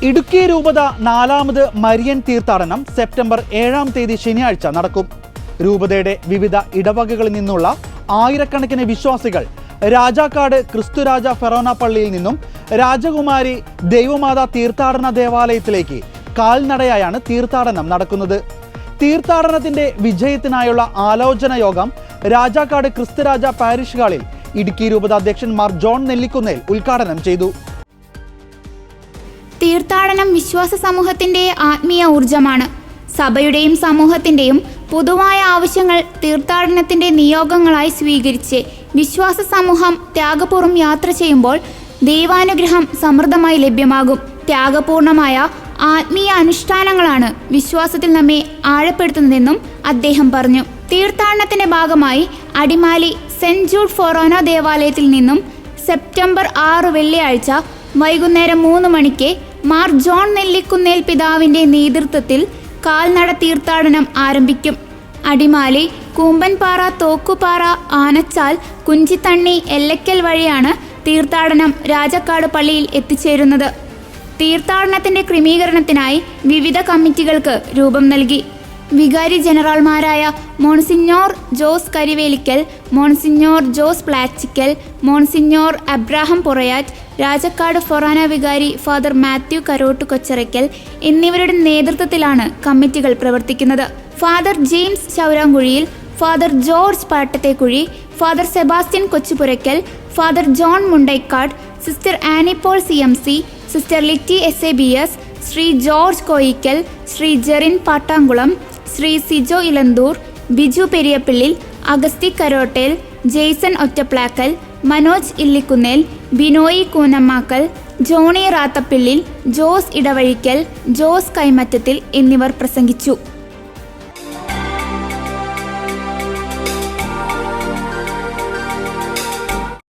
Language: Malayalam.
ഇടുക്കി രൂപത 4ാമത് മരിയൻ തീർത്ഥാടനം സെപ്റ്റംബർ 7-ാം തീയതി ശനിയാഴ്ച നടക്കും. രൂപതയുടെ വിവിധ ഇടവകകളിൽ നിന്നുള്ള ആയിരക്കണക്കിന് വിശ്വാസികൾ രാജാക്കാട് ക്രിസ്തുരാജ ഫെറോന പള്ളിയിൽ നിന്നും രാജകുമാരി ദൈവമാതാ തീർത്ഥാടന ദേവാലയത്തിലേക്ക് കാൽനടയായാണ് തീർത്ഥാടനം നടക്കുന്നത്. തീർത്ഥാടനത്തിന്റെ വിജയത്തിനായുള്ള ആലോചന യോഗം രാജാക്കാട് ക്രിസ്തുരാജ പാരിഷ് ഹാളിൽ ഇടുക്കി രൂപത അധ്യക്ഷൻ മാർ ജോൺ നെല്ലിക്കുന്നേൽ ഉദ്ഘാടനം ചെയ്തു. തീർത്ഥാടനം വിശ്വാസ സമൂഹത്തിന്റെ ആത്മീയ ഊർജമാണ്. സഭയുടെയും സമൂഹത്തിന്റെയും പൊതുവായ ആവശ്യങ്ങൾ തീർത്ഥാടനത്തിന്റെ നിയോഗങ്ങളായി സ്വീകരിച്ച് വിശ്വാസ സമൂഹം ത്യാഗപൂർവ്വം യാത്ര ചെയ്യുമ്പോൾ ദൈവാനുഗ്രഹം സമൃദ്ധമായി ലഭ്യമാകും. ത്യാഗപൂർണമായ ആത്മീയ അനുഷ്ഠാനങ്ങളാണ് വിശ്വാസത്തിൽ നമ്മെ ആഴപ്പെടുത്തുന്നതെന്നും അദ്ദേഹം പറഞ്ഞു. തീർത്ഥാടനത്തിന്റെ ഭാഗമായി അടിമാലി സെന്റ് ജൂഡ് ഫൊറോന ദേവാലയത്തിൽ നിന്നും സെപ്റ്റംബർ 6 വെള്ളിയാഴ്ച വൈകുന്നേരം 3 മണിക്ക് മാർ ജോൺ നെല്ലിക്കുന്നേൽ പിതാവിന്റെ നേതൃത്വത്തിൽ കാൽനട തീർത്ഥാടനം ആരംഭിക്കും. അടിമാലി, കൂമ്പൻപാറ, തോക്കുപാറ, ആനച്ചാൽ, കുഞ്ചിത്തണ്ണി, എല്ലക്കൽ വഴിയാണ് തീർത്ഥാടനം രാജാക്കാട് പള്ളിയിൽ എത്തിച്ചേരുന്നത്. തീർത്ഥാടനത്തിന്റെ ക്രമീകരണത്തിനായി വിവിധ കമ്മിറ്റികൾക്ക് രൂപം നൽകി. വികാരി ജനറൽമാരായ monsignor Jose Karivelickal, monsignor Jose Plachickal, monsignor Abraham Porayath, Rajakkad ഫൊറാന വികാരി ഫാദർ മാത്യു കരോട്ടു കൊച്ചറയ്ക്കൽ എന്നിവരുടെ നേതൃത്വത്തിലാണ് കമ്മിറ്റികൾ പ്രവർത്തിക്കുന്നത്. Father James Chowrankuzhiyil, father George Pattathekuzhi, father Sebastian Kochupurackal, father John Mundaikkad, sister Anipaul CMC, sister Litty SABS, Shri George Koickal, Shri Jerin Pattankulam, Shri Sijo Elanthoor, Biju Periyappillil, Agasthy Karottel, Jaison Ottaplackal, Manoj Illikkunnel, Binoy Koonammackal, Johny Rathappillil, Jose Edavazhickal, Jose Kaimattathil എന്നിവർ പ്രസംഗിച്ചു.